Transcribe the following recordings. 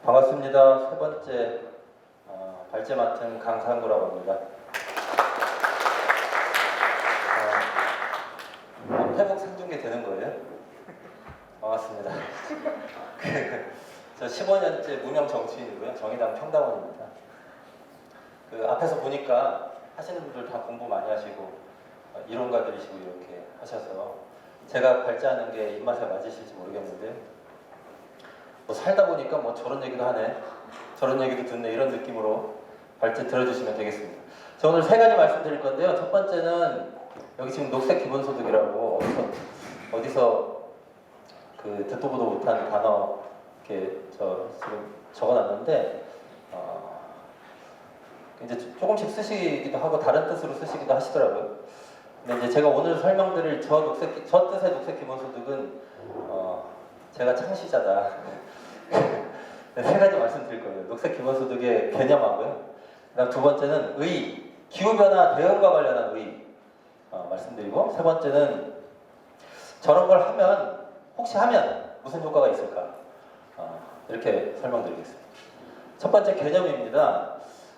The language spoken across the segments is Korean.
반갑습니다. 세 번째 발제 맡은 강상구라고 합니다. 태국 생중계 되는 거예요? 반갑습니다. 저 15년째 무명 정치인이고요. 정의당 평당원입니다. 그 앞에서 보니까 하시는 분들 다 공부 많이 하시고 이론가들이시고 이렇게 하셔서 제가 발제하는 게 입맛에 맞으실지 모르겠는데 뭐 살다 보니까 뭐 저런 얘기도 하네, 저런 얘기도 듣네, 이런 느낌으로 발제 들어주시면 되겠습니다. 저 오늘 세 가지 말씀드릴 건데요. 첫 번째는 여기 지금 녹색 기본소득이라고 어디서 그 듣도 보도 못한 단어 이렇게 지금 적어놨는데 이제 조금씩 쓰시기도 하고 다른 뜻으로 쓰시기도 하시더라고요. 근데 이제 제가 오늘 설명드릴 저 뜻의 녹색 기본소득은 제가 창시자다. 세 가지 말씀드릴 거예요. 녹색 기본소득의 개념하고요. 그다음 두 번째는 기후변화 대응과 관련한 말씀드리고, 세 번째는 저런 걸 하면, 혹시 하면 무슨 효과가 있을까? 이렇게 설명드리겠습니다. 첫 번째 개념입니다.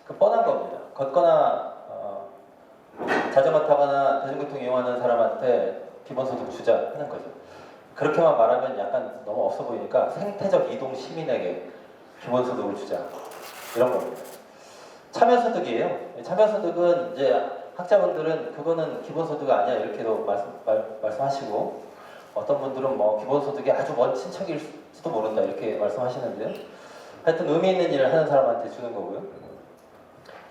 그 뻔한 겁니다. 걷거나 자전거 타거나 대중교통 이용하는 사람한테 기본소득 주자 하는 거죠. 그렇게만 말하면 약간 너무 없어 보이니까 생태적 이동 시민에게 기본소득을 주자, 이런 겁니다. 참여소득이에요. 참여소득은 이제 학자분들은 그거는 기본소득이 아니야 이렇게도 말씀하시고, 어떤 분들은 뭐 기본소득이 아주 먼 친척일지도 모른다 이렇게 말씀하시는데요. 하여튼 의미 있는 일을 하는 사람한테 주는 거고요.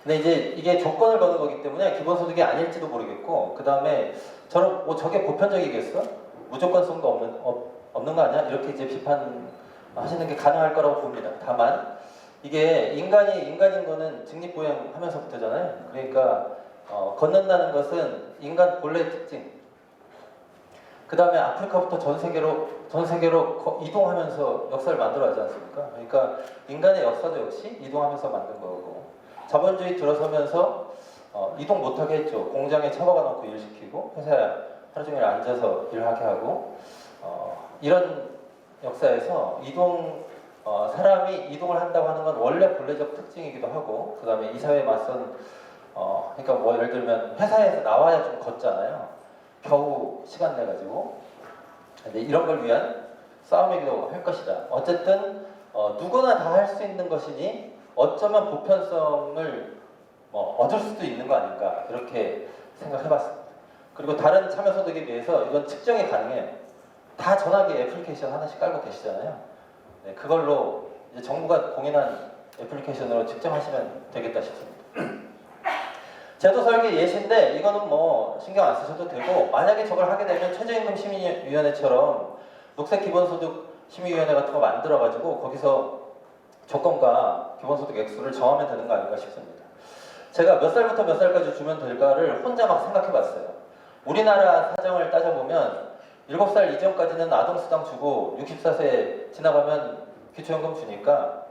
근데 이제 이게 조건을 거는 거기 때문에 기본소득이 아닐지도 모르겠고, 그 다음에 저게 보편적이겠어? 무조건성도 없는 거 아니야? 이렇게 이제 비판하시는 게 가능할 거라고 봅니다. 다만 이게 인간인 거는 직립보행하면서부터잖아요. 그러니까 걷는다는 것은 인간 본래의 특징. 그 다음에 아프리카부터 전 세계로 이동하면서 역사를 만들어가지 않습니까? 그러니까 인간의 역사도 역시 이동하면서 만든 거고, 자본주의 들어서면서 이동 못하게 했죠. 공장에 처박아 놓고 일시키고 회사에 하루 종일 앉아서 일하게 하고, 이런 역사에서 사람이 이동을 한다고 하는 건 원래 본래적 특징이기도 하고, 그 다음에 이 사회에 맞선 그러니까 뭐 예를 들면 회사에서 나와야 좀 걷잖아요. 겨우 시간 내가지고. 근데 이런 걸 위한 싸움이기도 할 것이다. 어쨌든 누구나 다 할 수 있는 것이니 어쩌면 보편성을 얻을 수도 있는 거 아닌가, 이렇게 생각해봤습니다. 그리고 다른 참여소득에 비해서 이건 측정이 가능해요. 다 전화기 애플리케이션 하나씩 깔고 계시잖아요. 네, 그걸로 이제 정부가 공인한 애플리케이션으로 측정하시면 되겠다 싶습니다. 제도 설계 예시인데 이거는 뭐 신경 안 쓰셔도 되고, 만약에 저걸 하게 되면 최저임금 심의위원회처럼 녹색 기본소득 심의위원회 같은 거 만들어가지고 거기서 조건과 기본소득 액수를 정하면 되는 거 아닌가 싶습니다. 제가 몇 살부터 몇 살까지 주면 될까를 혼자 막 생각해봤어요. 우리나라 사정을 따져보면 7살 이전까지는 아동수당 주고 64세 지나가면 기초연금 주니까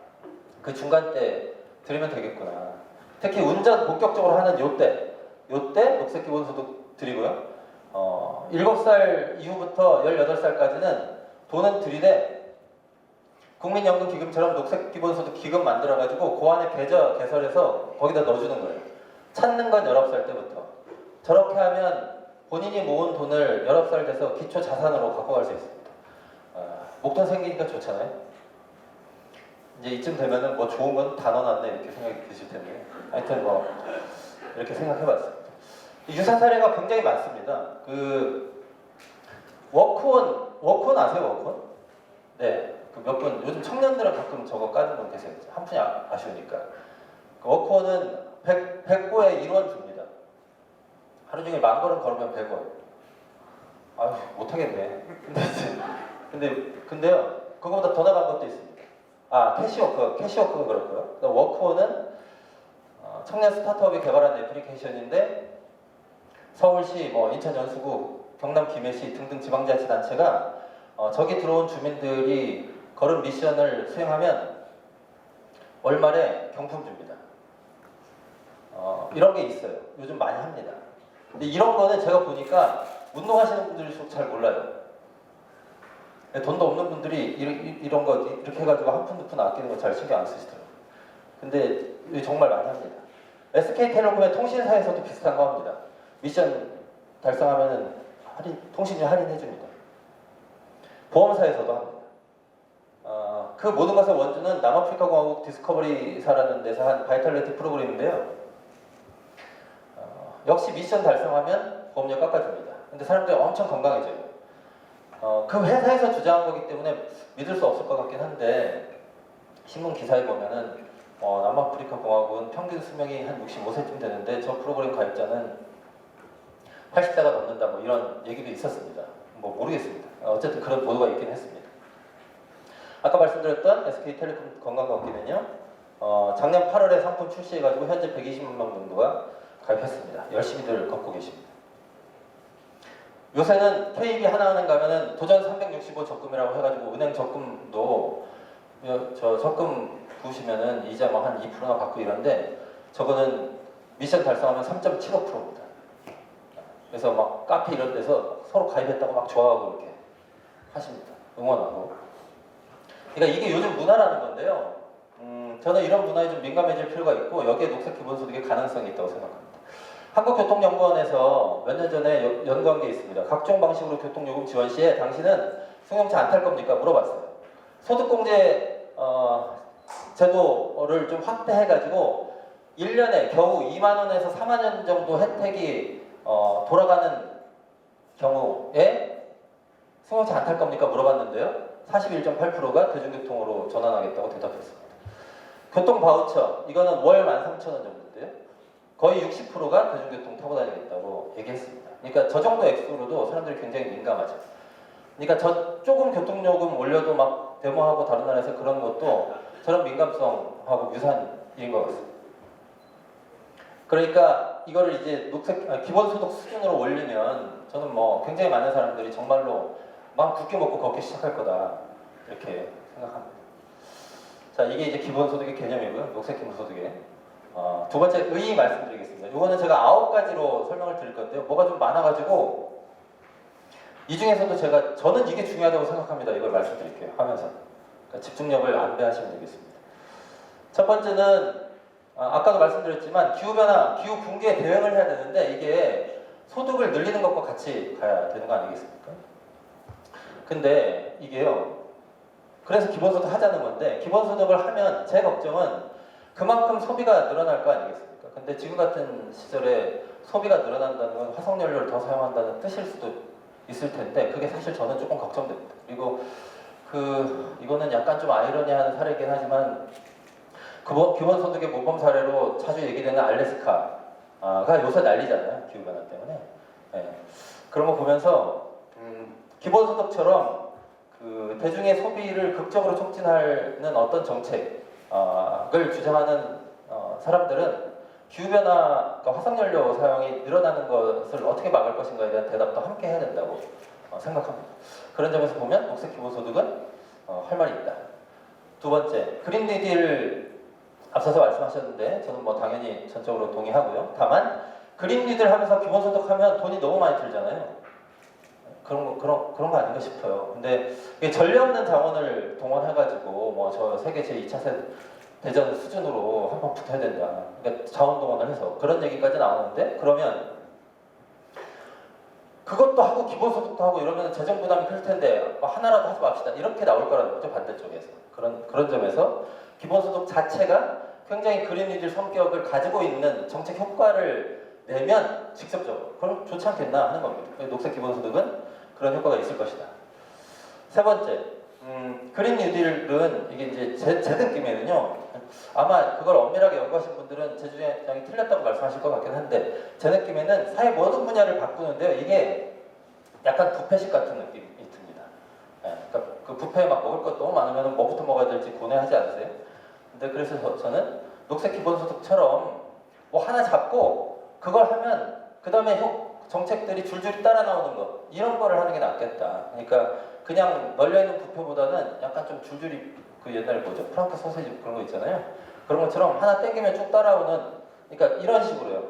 그 중간 때 드리면 되겠구나. 특히 운전 본격적으로 하는 요때 녹색 기본소득 드리고요. 7살 이후부터 18살까지는 돈은 들이되 국민연금 기금처럼 녹색 기본소득 기금 만들어가지고 그 안에 계좌 개설해서 거기다 넣어주는 거예요. 찾는 건 19살 때부터. 저렇게 하면 본인이 모은 돈을 19살 돼서 기초 자산으로 갖고 갈 수 있습니다. 목돈 생기니까 좋잖아요. 이제 이쯤 되면은 뭐 좋은 건 다 넣어놨네 이렇게 생각이 드실 텐데, 하여튼 뭐 이렇게 생각해봤습니다. 유사 사례가 굉장히 많습니다. 그 워크온 아세요? 워크온? 네. 그 몇 분, 요즘 청년들은 가끔 저거 까는 분 계세요. 한 푼이 아쉬우니까. 그 워크온은 100고에 1원 줍니다. 하루 종일 10,000걸음 걸으면 100원. 아유, 못하겠네. 근데요, 그거보다 더 나간 것도 있습니다. 캐시워크가 그렇고요. 워크온은 청년 스타트업이 개발한 애플리케이션인데, 서울시, 인천 연수구, 경남 김해시 등등 지방자치단체가 저기 들어온 주민들이 걸음 미션을 수행하면 월말에 경품 줍니다. 이런 게 있어요. 요즘 많이 합니다. 근데 이런 거는 제가 보니까 운동하시는 분들일수록 잘 몰라요. 돈도 없는 분들이 이런 거 이렇게 해가지고 한 푼 두 푼 아끼는 거 잘 신경 안 쓰시더라고요. 근데 정말 많이 합니다. SK텔레콤의 통신사에서도 비슷한 거 합니다. 미션 달성하면은 통신료 할인해줍니다. 보험사에서도 합니다. 그 모든 것의 원주는 남아프리카 공화국 디스커버리사라는 데서 한 바이탈리티 프로그램인데요. 역시 미션 달성하면 보험료 깎아줍니다. 근데 사람들이 엄청 건강해져요. 그 회사에서 주장한 거기 때문에 믿을 수 없을 것 같긴 한데 신문 기사에 보면은 남아프리카 공화국은 평균 수명이 한 65세쯤 되는데 저 프로그램 가입자는 80세가 넘는다 뭐 이런 얘기도 있었습니다. 뭐 모르겠습니다. 어쨌든 그런 보도가 있긴 했습니다. 아까 말씀드렸던 SK텔레콤 건강검기는요, 작년 8월에 상품 출시해가지고 현재 120만 명 정도가 가입했습니다. 열심히들 걷고 계십니다. 요새는 KB 하나은행 가면은 도전 365 적금이라고 해가지고 은행 적금도 저 적금 부으시면은 이자 뭐 한 2%나 받고 이런데 저거는 미션 달성하면 3.75%입니다. 그래서 막 카페 이런 데서 서로 가입했다고 막 좋아하고 이렇게 하십니다. 응원하고. 그러니까 이게 요즘 문화라는 건데요. 저는 이런 문화에 좀 민감해질 필요가 있고 여기에 녹색 기본소득의 가능성이 있다고 생각합니다. 한국교통연구원에서 몇 년 전에 연구한 게 있습니다. 각종 방식으로 교통요금 지원 시에 당신은 승용차 안 탈 겁니까? 물어봤어요. 소득공제 제도를 좀 확대해가지고 1년에 겨우 2만 원에서 4만 원 정도 혜택이 돌아가는 경우에 승용차 안 탈 겁니까? 물어봤는데요. 41.8%가 대중교통으로 전환하겠다고 대답했습니다. 교통 바우처, 이거는 월 13,000원 정도인데요. 거의 60%가 대중교통 타고 다니겠다고 얘기했습니다. 그러니까 저 정도 액수로도 사람들이 굉장히 민감하죠. 그러니까 저 조금 교통요금 올려도 막 데모하고 다른 나라에서 그런 것도 저런 민감성하고 유사한 일인 것 같습니다. 그러니까 이거를 이제 기본소득 수준으로 올리면 저는 뭐 굉장히 많은 사람들이 정말로 막 굵게 먹고 걷기 시작할 거다 이렇게 생각합니다. 자, 이게 이제 기본소득의 개념이고요. 녹색 기본소득의 두 번째 의의 말씀드리겠습니다. 이거는 제가 9가지로 설명을 드릴 건데요. 뭐가 좀 많아가지고 이 중에서도 저는 이게 중요하다고 생각합니다. 이걸 말씀드릴게요. 하면서 그러니까 집중력을 안배하시면 되겠습니다. 첫 번째는 아까도 말씀드렸지만 기후변화, 기후붕괴에 대응을 해야 되는데 이게 소득을 늘리는 것과 같이 가야 되는 거 아니겠습니까? 근데 이게요. 그래서 기본소득 하자는 건데 기본소득을 하면 제 걱정은 그만큼 소비가 늘어날 거 아니겠습니까? 근데 지금 같은 시절에 소비가 늘어난다는 건 화석연료를 더 사용한다는 뜻일 수도 있을 텐데 그게 사실 저는 조금 걱정됩니다. 그리고 이거는 약간 좀 아이러니한 사례이긴 하지만 기본소득의 모범 사례로 자주 얘기되는 알래스카가 요새 난리잖아요. 기후변화 때문에. 네. 그런 거 보면서 기본소득처럼 대중의 소비를 극적으로 촉진하는 어떤 정책을 주장하는 사람들은 기후변화, 그러니까 화석연료 사용이 늘어나는 것을 어떻게 막을 것인가에 대한 대답도 함께 해야 된다고 생각합니다. 그런 점에서 보면 녹색 기본소득은 할 말이 있다. 두 번째, 그린 뉴딜 앞서서 말씀하셨는데 저는 뭐 당연히 전적으로 동의하고요. 다만 그린 뉴딜 하면서 기본소득 하면 돈이 너무 많이 들잖아요. 그런 거 아닌가 싶어요. 근데 이게 전례 없는 자원을 동원해가지고 뭐 저 세계 제2차 대전 수준으로 한번 붙어야 된다. 그러니까 자원 동원을 해서 그런 얘기까지 나오는데 그러면 그것도 하고 기본소득도 하고 이러면 재정 부담이 클 텐데 하나라도 하지 맙시다. 이렇게 나올 거라는 거죠. 반대쪽에서. 그런 점에서 기본소득 자체가 굉장히 그린 뉴딜 성격을 가지고 있는 정책 효과를 내면 직접적으로 그럼 좋지 않겠나 하는 겁니다. 녹색 기본소득은 그런 효과가 있을 것이다. 세 번째, 그린 뉴딜은 이게 이제 제 느낌에는요. 아마 그걸 엄밀하게 연구하신 분들은 제 주장이 틀렸다고 말씀하실 것 같긴 한데 제 느낌에는 사회 모든 분야를 바꾸는데요. 이게 약간 뷔페식 같은 느낌이 듭니다. 네, 그러니까 그 뷔페에 막 먹을 것 너무 많으면 뭐부터 먹어야 될지 고뇌하지 않으세요? 근데 그래서 저는 녹색 기본소득처럼 뭐 하나 잡고 그걸 하면 그 다음에 정책들이 줄줄이 따라 나오는 것 이런 거를 하는 게 낫겠다. 그러니까 그냥 널려있는 뷔페보다는 약간 좀 줄줄이 그 옛날에 뭐죠? 프랑크 소세지 그런 거 있잖아요. 그런 것처럼 하나 땡기면 쭉 따라오는 그러니까 이런 식으로요.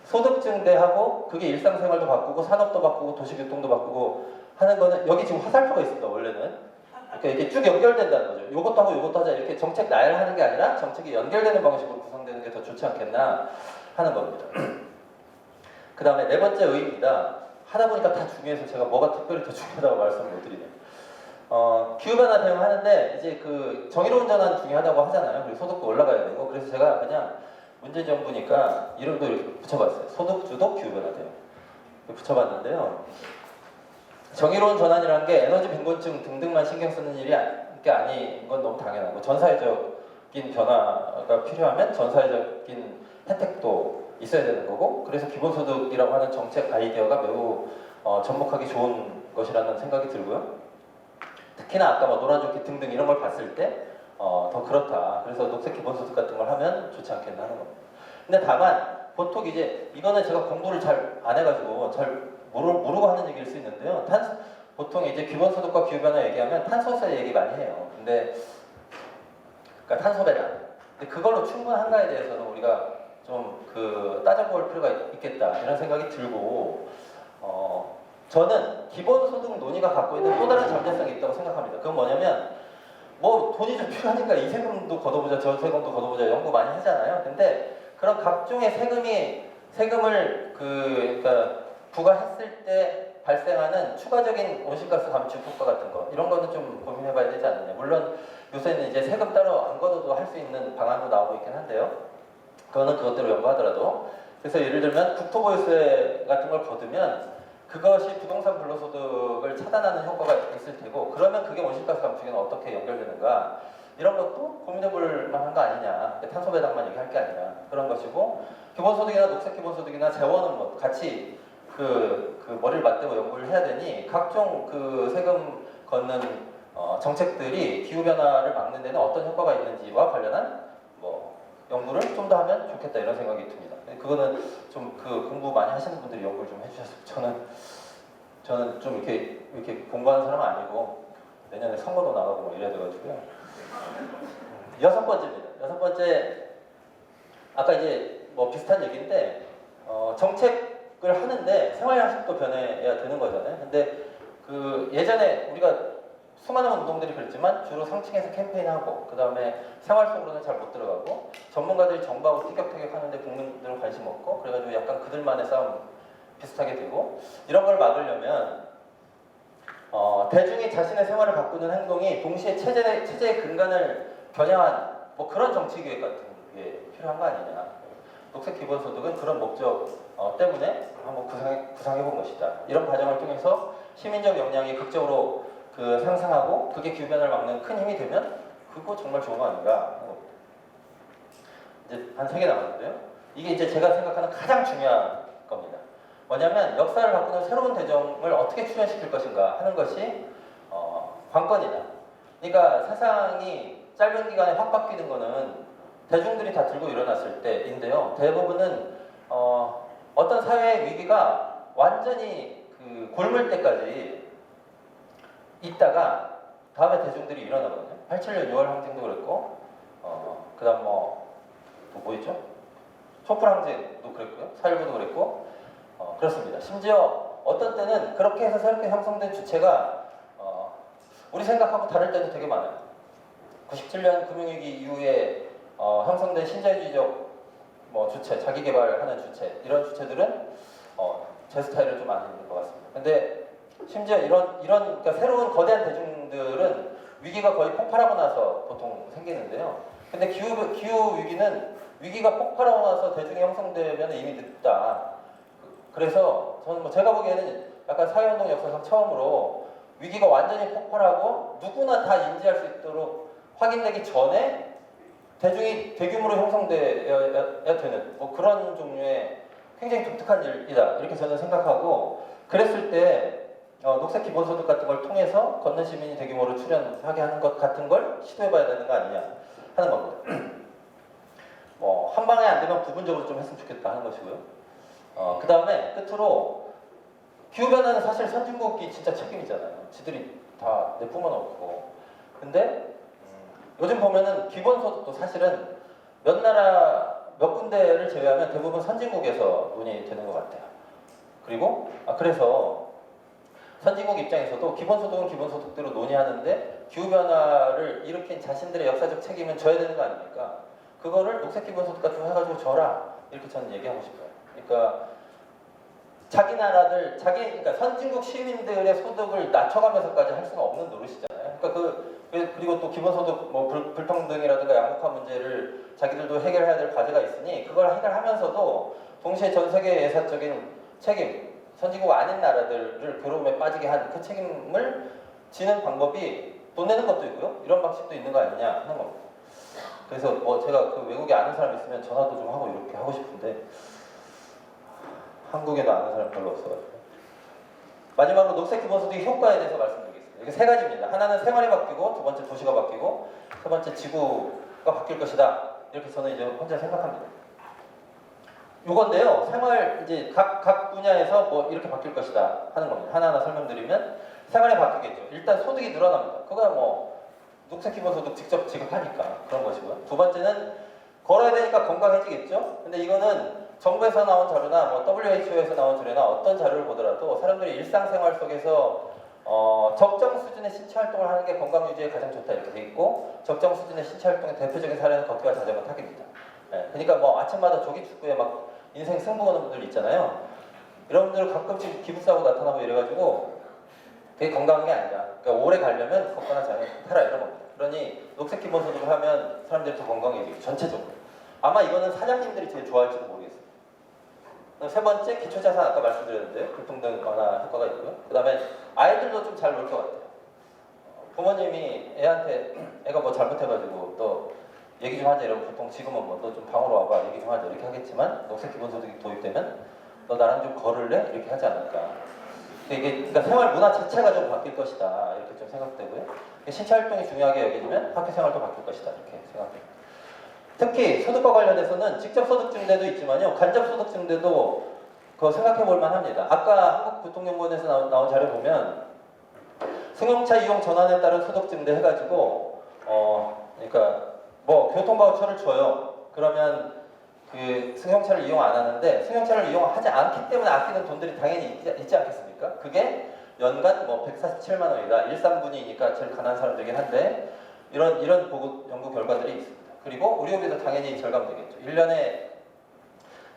소득 증대하고 그게 일상생활도 바꾸고 산업도 바꾸고 도시교통도 바꾸고 하는 거는 여기 지금 화살표가 있습니다. 원래는 그러니까 이렇게 쭉 연결된다는 거죠. 이것도 하고 이것도 하자 이렇게 정책 나열하는 게 아니라 정책이 연결되는 방식으로 구성되는 게 더 좋지 않겠나 하는 겁니다. 그 다음에 네 번째 의의입니다. 하다 보니까 다 중요해서 제가 뭐가 특별히 더 중요하다고 말씀을 못 드리네요. 기후변화 대응하는데 이제 그 정의로운 전환 중요하다고 하잖아요. 그리고 소득도 올라가야 되고 그래서 제가 그냥 문재정부니까 이름도 이렇게 붙여봤어요. 소득주도 기후변화 대응 붙여봤는데요. 정의로운 전환이라는 게 에너지 빈곤증 등등만 신경 쓰는 일이 게 아닌 건 너무 당연하고 전사회적인 변화가 필요하면 전사회적인 혜택도 있어야 되는 거고 그래서 기본소득이라고 하는 정책 아이디어가 매우 접목하기 좋은 것이라는 생각이 들고요. 특히나 아까 뭐 노란조끼 등등 이런 걸 봤을 때 더 그렇다. 그래서 녹색 기본소득 같은 걸 하면 좋지 않겠나 하는 겁니다. 근데 다만 보통 이제 이거는 제가 공부를 잘 안 해가지고 잘 모르고 하는 얘기일 수 있는데요. 보통 이제 기본소득과 기후변화 얘기하면 탄소세 얘기 많이 해요. 근데 그러니까 탄소 배당. 근데 그걸로 충분한가에 대해서는 우리가 좀 따져볼 필요가 있겠다 이런 생각이 들고 저는 기본소득 논의가 갖고 있는 또 다른 잠재성이 있다고 생각합니다. 그건 뭐냐면 뭐 돈이 좀 필요하니까 이 세금도 걷어보자 저 세금도 걷어보자 연구 많이 하잖아요. 근데 그런 각종의 세금을 그러니까 부과했을 때 발생하는 추가적인 온실가스 감축 효과 같은 거 이런 거는 좀 고민해봐야 되지 않느냐. 물론 요새는 이제 세금 따로 안 걷어도 할 수 있는 방안도 나오고 있긴 한데요. 그거는 그것대로 연구하더라도 그래서 예를 들면 국토보유세 같은 걸 거두면 그것이 부동산 불로소득을 차단하는 효과가 있을 테고 그러면 그게 온실가스 감축에는 어떻게 연결되는가 이런 것도 고민해볼 만한 거 아니냐. 탄소 배당만 얘기할 게 아니라 그런 것이고 기본소득이나 녹색 기본소득이나 재원은 뭐 같이 머리를 맞대고 연구를 해야 되니 각종 세금 걷는 정책들이 기후변화를 막는 데는 어떤 효과가 있는지와 관련한 뭐 연구를 좀 더 하면 좋겠다 이런 생각이 듭니다. 그거는 좀 공부 많이 하시는 분들이 연구를 좀 해주셨으면 저는 좀 이렇게 공부하는 사람은 아니고 내년에 선거도 나가고 뭐 이래야 돼가지고요. 여섯 번째입니다. 여섯 번째 아까 이제 뭐 비슷한 얘기인데 정책을 하는데 생활 양식도 변해야 되는 거잖아요. 근데 예전에 우리가 수많은 운동들이 그랬지만 주로 상층에서 캠페인하고 그 다음에 생활 속으로는 잘 못 들어가고 전문가들이 정부하고 티격태격 하는데 국민들은 관심 없고 그래가지고 약간 그들만의 싸움 비슷하게 되고 이런 걸 막으려면 대중이 자신의 생활을 바꾸는 행동이 동시에 체제의 근간을 겨냥한 뭐 그런 정치 계획 같은 게 필요한 거 아니냐. 녹색 기본소득은 그런 목적 때문에 한번 구상해 본 것이다. 이런 과정을 통해서 시민적 역량이 극적으로 상승하고 그게 기후변화를 막는 큰 힘이 되면 그거 정말 좋은 거 아닌가. 이제 한 3개 남았는데요. 이게 이제 제가 생각하는 가장 중요한 겁니다. 뭐냐면 역사를 바꾸는 새로운 대정을 어떻게 출현시킬 것인가 하는 것이 관건이다. 그러니까 세상이 짧은 기간에 확 바뀌는 거는 대중들이 다 들고 일어났을 때인데요. 대부분은 어떤 사회의 위기가 완전히 골물 때까지 있다가 다음에 대중들이 일어나거든요. 87년 6월 항쟁도 그랬고 그 다음 또 있죠? 촛불 항쟁도 그랬고요. 4.19도 그랬고 그렇습니다. 심지어 어떤 때는 그렇게 해서 새롭게 형성된 주체가 우리 생각하고 다를 때도 되게 많아요. 97년 금융위기 이후에 형성된 신자유주의적 주체, 자기개발하는 주체 이런 주체들은 제 스타일을 좀 안 입는 것 같습니다. 근데 심지어 이런 그러니까 새로운 거대한 대중들은 위기가 거의 폭발하고 나서 보통 생기는데요. 근데 기후 위기는 위기가 폭발하고 나서 대중이 형성되면 이미 늦다. 그래서 저는 제가 보기에는 약간 사회운동 역사상 처음으로 위기가 완전히 폭발하고 누구나 다 인지할 수 있도록 확인되기 전에 대중이 대규모로 형성되어야 되는 뭐 그런 종류의 굉장히 독특한 일이다. 이렇게 저는 생각하고 그랬을 때 녹색 기본소득 같은 걸 통해서 걷는 시민이 대규모로 출연하게 하는 것 같은 걸 시도해봐야 되는 거 아니냐 하는 겁니다. 한 방에 안 되면 부분적으로 좀 했으면 좋겠다 하는 것이고요. 그 다음에 끝으로 기후변화는 사실 선진국이 진짜 책임이잖아요. 지들이 다 내뿜어 놓고. 근데 요즘 보면은 기본소득도 사실은 몇 군데를 제외하면 대부분 선진국에서 논의되는 것 같아요. 그리고 그래서 선진국 입장에서도 기본소득은 기본소득대로 논의하는데 기후변화를 일으킨 자신들의 역사적 책임은 져야 되는 거 아닙니까? 그거를 녹색 기본소득 같은 거 해가지고 져라, 이렇게 저는 얘기하고 싶어요. 그러니까 자기 나라들, 그러니까 선진국 시민들의 소득을 낮춰가면서까지 할 수는 없는 노릇이잖아요. 그러니까 그리고 또 기본소득 뭐 불평등이라든가 양극화 문제를 자기들도 해결해야 될 과제가 있으니 그걸 해결하면서도 동시에 전 세계 예사적인 책임, 선진국 아닌 나라들을 괴로움에 빠지게 한 그 책임을 지는 방법이 돈 내는 것도 있고요. 이런 방식도 있는 거 아니냐 하는 겁니다. 그래서 뭐 제가 그 외국에 아는 사람 있으면 전화도 좀 하고 이렇게 하고 싶은데 한국에도 아는 사람 별로 없어가지고. 마지막으로 녹색 기본소득의 효과에 대해서 말씀드리겠습니다. 이게 세 가지입니다. 하나는 생활이 바뀌고, 두 번째 도시가 바뀌고, 세 번째 지구가 바뀔 것이다. 이렇게 저는 이제 혼자 생각합니다. 요건데요. 생활 이제 각 분야에서 뭐 이렇게 바뀔 것이다 하는 겁니다. 하나하나 설명드리면 생활이 바뀌겠죠. 일단 소득이 늘어납니다. 그거야 뭐 녹색 기본소득 직접 지급하니까 그런 것이고요. 두 번째는 걸어야 되니까 건강해지겠죠. 근데 이거는 정부에서 나온 자료나 뭐 WHO에서 나온 자료나 어떤 자료를 보더라도 사람들이 일상생활 속에서 적정 수준의 신체 활동을 하는 게 건강 유지에 가장 좋다 이렇게 돼 있고, 적정 수준의 신체 활동의 대표적인 사례는 걷기와 자전거 타기입니다. 네, 그러니까 뭐 아침마다 조기 축구에 막 인생 승부 거는 분들 있잖아요. 여러분들 가끔씩 기부싸고 나타나고 이래가지고 그게 건강한 게 아니다. 그러니까 오래 가려면 걷거나 자전거 타라 이런 겁니다. 그러니 녹색 기본소득을 하면 사람들이 더 건강해지고 전체적으로. 아마 이거는 사장님들이 제일 좋아할지도 모르겠어요. 세 번째, 기초자산 아까 말씀드렸는데요. 불평등 완화 효과가 있고요. 그 다음에 아이들도 좀 잘 놀 것 같아요. 부모님이 애가 뭐 잘못해가지고 또 얘기 좀 하자 이러면 보통 지금은 뭐 너 좀 방으로 와봐 얘기 좀 하자 이렇게 하겠지만 녹색 기본소득이 도입되면 너 나랑 좀 걸을래? 이렇게 하지 않을까. 그러니까 생활 문화 자체가 좀 바뀔 것이다 이렇게 좀 생각되고요. 신체 활동이 중요하게 여겨지면 학교 생활도 바뀔 것이다 이렇게 생각됩니다. 특히 소득과 관련해서는 직접 소득 증대도 있지만요, 간접 소득 증대도 그거 생각해 볼 만합니다. 아까 한국교통연구원에서 나온 자료 보면 승용차 이용 전환에 따른 소득 증대 해가지고 그러니까 뭐 교통바우처를 줘요. 그러면 그 승용차를 이용 안 하는데 승용차를 이용하지 않기 때문에 아끼는 돈들이 당연히 있지 않겠습니까? 그게 연간 뭐 147만 원이다. 1~3분위니까 제일 가난한 사람들이긴 한데 이런 보고 연구 결과들이 있습니다. 그리고 의료비도 당연히 절감되겠죠. 1년에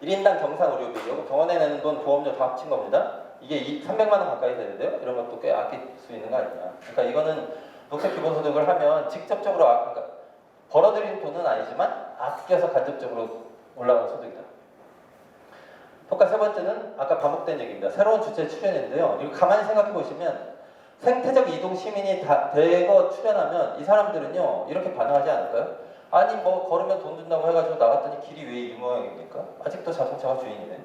1인당 경상 의료비, 여기 병원에 내는 돈, 보험료 다 합친 겁니다. 이게 300만 원 가까이 되는데요. 이런 것도 꽤 아낄 수 있는 거 아니냐. 그러니까 이거는 녹색 기본소득을 하면 직접적으로 그러니까 벌어들인 돈은 아니지만 아껴서 간접적으로 올라가는 소득이다. 효과 세 번째는 아까 반복된 얘기입니다. 새로운 주체 출현인데요. 이거 가만히 생각해 보시면 생태적 이동 시민이 대거 출현하면 이 사람들은요 이렇게 반응하지 않을까요? 아니 뭐 걸으면 돈 준다고 해가지고 나갔더니 길이 왜 이 모양입니까? 아직도 자동차가 주인이네.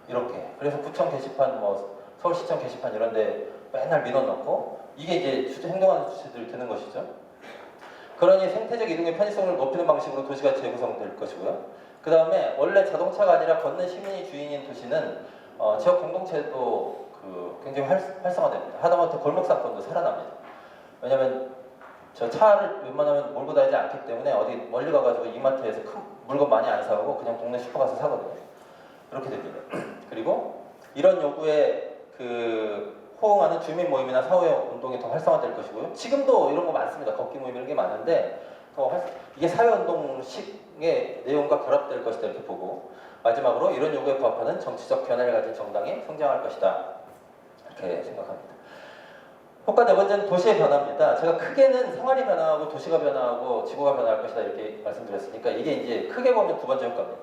이렇게. 그래서 구청 게시판 뭐 서울시청 게시판 이런데 맨날 민원넣고 이게 이제 행동하는 주체들이 되는 것이죠. 그러니 생태적 이동의 편의성을 높이는 방식으로 도시가 재구성될 것이고요. 그 다음에 원래 자동차가 아니라 걷는 시민이 주인인 도시는 지역 공동체도 굉장히 활성화됩니다. 하다못해 골목 상권도 살아납니다. 왜냐하면 저 차를 웬만하면 몰고 다니지 않기 때문에 어디 멀리 가가지고 이마트에서 큰 물건 많이 안 사고 그냥 동네 슈퍼 가서 사거든요. 그렇게 됩니다. 그리고 이런 요구에 호응하는 주민 모임이나 사회 운동이 더 활성화될 것이고요. 지금도 이런 거 많습니다. 걷기 모임 이런 게 많은데 이게 사회 운동식의 내용과 결합될 것이다 이렇게 보고, 마지막으로 이런 요구에 부합하는 정치적 견해를 가진 정당이 성장할 것이다 이렇게 생각합니다. 효과 네 번째는 도시의 변화입니다. 제가 크게는 생활이 변화하고 도시가 변화하고 지구가 변화할 것이다 이렇게 말씀드렸으니까 이게 이제 크게 보면 두 번째 효과입니다.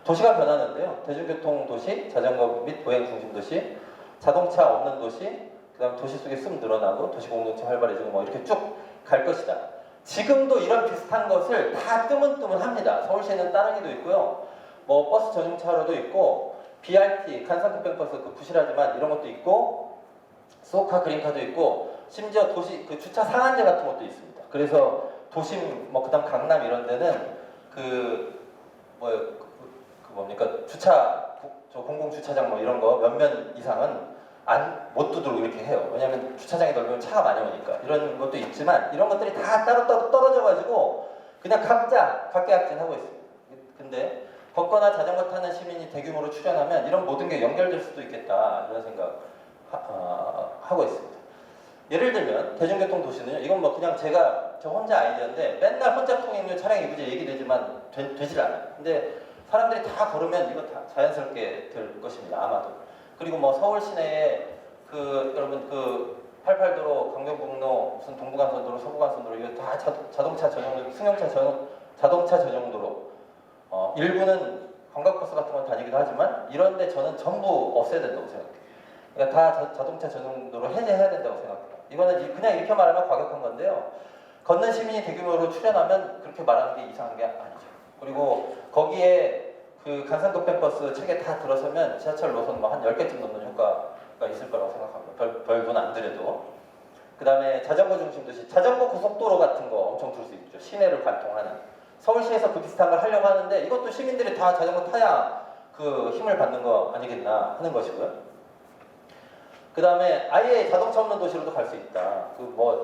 도시가 변하는데요. 대중교통 도시, 자전거 및 보행 중심 도시, 자동차 없는 도시, 그 다음 도시 속에 숨 늘어나고 도시 공동체 활발해지고 뭐 이렇게 쭉 갈 것이다. 지금도 이런 비슷한 것을 다 뜨문뜨문합니다. 서울시에는 따릉이도 있고요. 뭐 버스 전용차로도 있고 BRT, 간선급행버스 부실하지만 이런 것도 있고 수호카 그린카도 있고 심지어 도시 주차 상한제 같은 것도 있습니다. 그래서 도심 뭐 그다음 강남 이런 데는 뭡니까 저 공공 주차장 뭐 이런 거 몇몇 이상은 못 두도록 이렇게 해요. 왜냐하면 주차장이 넓으면 차가 많이 오니까. 이런 것도 있지만 이런 것들이 다 따로따로 떨어져가지고 그냥 각자 각계약진하고 있습니다. 근데 걷거나 자전거 타는 시민이 대규모로 출현하면 이런 모든 게 연결될 수도 있겠다 이런 생각 하고 있습니다. 예를 들면 대중교통 도시는요. 이건 뭐 그냥 저 혼자 아이디어인데 맨날 혼자 통행료 차량 이부제 얘기되지만 되질 않아요. 근데 사람들이 다 걸으면 이거 다 자연스럽게 될 것입니다. 아마도. 그리고 뭐 서울 시내에 여러분 88도로 강변북로 무슨 동부간선도로 서부간선도로 이거 다 자동차 전용도로 자동차 전용도로 일부는 관광버스 같은 건 다니기도 하지만 이런데 저는 전부 없애야 된다고 생각해요. 그러니까 다 자동차 전용도로 해제해야 된다고 생각해요. 이거는 그냥 이렇게 말하면 과격한 건데요. 걷는 시민이 대규모로 출연하면 그렇게 말하는 게 이상한 게 아니죠. 그리고 거기에 간선급행버스 책에 다 들어서면 지하철 노선 뭐 한 10개쯤 넘는 효과가 있을 거라고 생각합니다. 별돈 안 들여도. 그 다음에 자전거 중심 도시, 자전거 고속도로 같은 거 엄청 둘 수 있죠. 시내를 관통하는. 서울시에서 그 비슷한 걸 하려고 하는데 이것도 시민들이 다 자전거 타야 힘을 받는 거 아니겠나 하는 것이고요. 그 다음에 아예 자동차 없는 도시로도 갈 수 있다.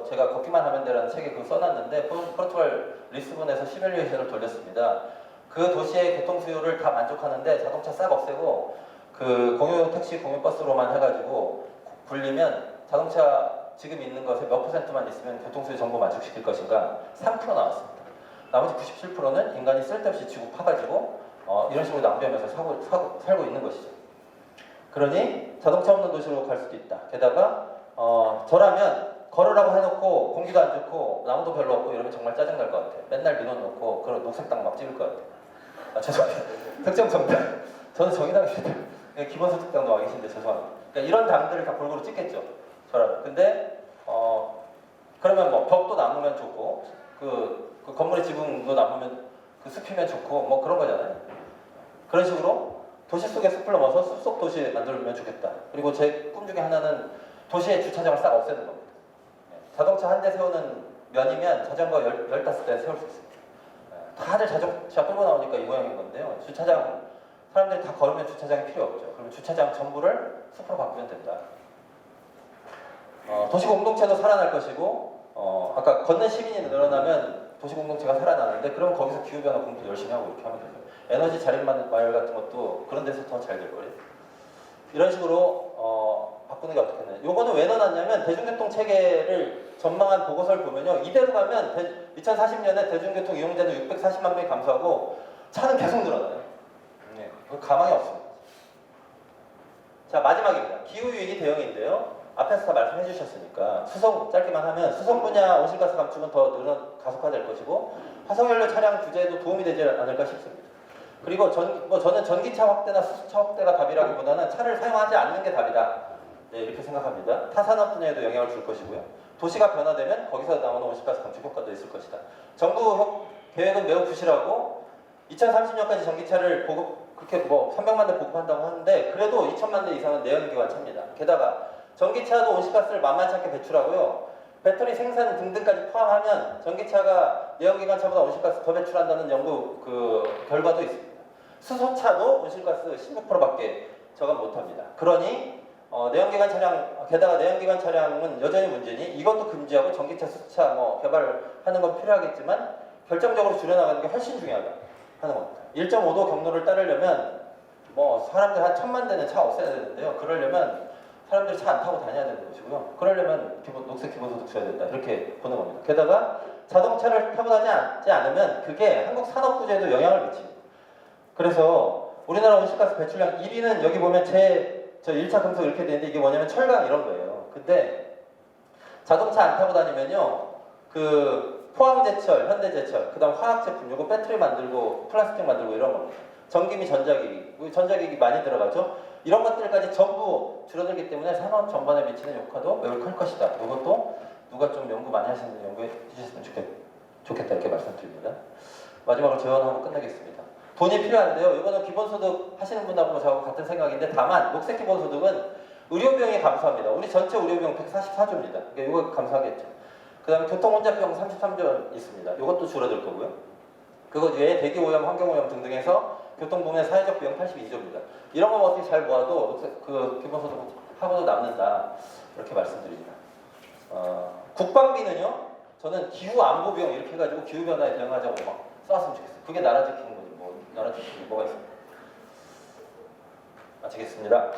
제가 걷기만 하면 되라는 책에 써놨는데 포르투갈 리스본에서 시뮬레이션을 돌렸습니다. 그 도시의 교통 수요를 다 만족하는데 자동차 싹 없애고 공유 택시, 공유 버스로만 해가지고 굴리면 자동차 지금 있는 것에 몇 %만 있으면 교통 수요 전부 만족시킬 것인가 3% 나왔습니다. 나머지 97%는 인간이 쓸데없이 지구 파가지고 이런 식으로 낭비하면서 살고 있는 것이죠. 그러니 자동차 없는 도시로 갈 수도 있다. 게다가 저라면 걸으라고 해놓고 공기도 안 좋고 나무도 별로 없고 이러면 정말 짜증날 것 같아요. 맨날 민원 넣고 그런 녹색당 막 찍을 것 같아요. 죄송합니다. 특정 정당. 저는 정의당입니다. 기본소득당도 와 계신데 죄송합니다. 그러니까 이런 당들을 다 골고루 찍겠죠. 저라면. 근데 그러면 뭐 벽도 남으면 좋고 그 건물의 지붕도 남으면 숲이면 좋고 뭐 그런 거잖아요. 그런 식으로 도시 속에 숲을 넘어서 숲속 도시 만들면 좋겠다. 그리고 제 꿈 중에 하나는 도시의 주차장을 싹 없애는 겁니다. 자동차 한 대 세우는 면이면 자전거 15대 세울 수 있습니다. 다들 자동차 끌고 나오니까 이 모양인 건데요. 주차장, 사람들이 다 걸으면 주차장이 필요 없죠. 그러면 주차장 전부를 숲으로 바꾸면 된다. 도시공동체도 살아날 것이고 아까 걷는 시민이 늘어나면 도시공동체가 살아나는데 그럼 거기서 기후변화 공부 열심히 하고 이렇게 하면 되죠. 에너지 자립 마을 같은 것도 그런 데서 더 잘 될 거예요. 이런 식으로 바꾸는 게 어떻겠나요? 요거는 왜 넣어놨냐면 대중교통 체계를 전망한 보고서를 보면요. 이대로 가면 2040년에 대중교통 이용자는 640만 명이 감소하고 차는 계속 늘어나요. 네, 가망이 없습니다. 자, 마지막입니다. 기후위기 대응인데요. 앞에서 다 말씀해 주셨으니까 수송 짧게만 하면 수송 분야 온실가스 감축은 더 가속화될 것이고 화석연료 차량 규제에도 도움이 되지 않을까 싶습니다. 그리고 저는 전기차 확대나 수소차 확대가 답이라기보다는 차를 사용하지 않는 게 답이다. 네, 이렇게 생각합니다. 타산업 분야에도 영향을 줄 것이고요. 도시가 변화되면 거기서 나오는 온실가스 감축 효과도 있을 것이다. 정부 계획은 매우 부실하고 2030년까지 전기차를 그렇게 300만 대 보급한다고 하는데 그래도 2천만 대 이상은 내연기관 차입니다. 게다가 전기차도 온실가스를 만만치 않게 배출하고요. 배터리 생산 등등까지 포함하면 전기차가 내연기관차보다 온실가스 더 배출한다는 연구 결과도 있습니다. 수소차도 온실가스 16%밖에 저감 못합니다. 그러니 내연기관 차량, 게다가 내연기관 차량은 여전히 문제니 이것도 금지하고 전기차, 수소차 개발하는 건 필요하겠지만 결정적으로 줄여나가는 게 훨씬 중요하다 하는 겁니다. 1.5도 경로를 따르려면 사람들 한 1000만 대는 차 없애야 되는데요. 그러려면 사람들이 차 안 타고 다녀야 되는 것이고요. 그러려면 녹색 기본소득 줘야 된다. 이렇게 보는 겁니다. 게다가 자동차를 타고 다니지 않으면 그게 한국 산업구조에도 영향을 미칩니다. 그래서 우리나라 온실가스 배출량 1위는 여기 보면 저 1차 금속 이렇게 되는데 이게 뭐냐면 철강 이런 거예요. 근데 자동차 안 타고 다니면요. 포항제철, 현대제철, 그 다음 화학제품, 요거 배터리 만들고 플라스틱 만들고 이런 겁니다. 전기미 전자기기 많이 들어가죠. 이런 것들까지 전부 줄어들기 때문에 산업 전반에 미치는 효과도 매우 클 것이다. 이것도 누가 좀 연구 많이 하시는 연구해 주셨으면 좋겠다 이렇게 말씀드립니다. 마지막으로 제언하고 끝내겠습니다. 돈이 필요한데요. 이거는 기본소득 하시는 분하고 저하고 같은 생각인데 다만 녹색 기본소득은 의료비용이 감소합니다. 우리 전체 의료비용 144조입니다. 그러니까 이거 감소하겠죠. 그 다음에 교통혼잡비용 33조 있습니다. 이것도 줄어들 거고요. 그것 외에 대기오염, 환경오염 등등해서 교통부문의 사회적 비용 82조입니다. 이런 거 어떻게 잘 모아도 기본소득하고도 남는다. 이렇게 말씀드립니다. 국방비는요. 저는 기후안보비용 이렇게 해가지고 기후변화에 대응하자고 써왔으면 좋겠어요. 그게 나라 지키는 거지. 나라 지키는 게 뭐가 있습니까? 마치겠습니다.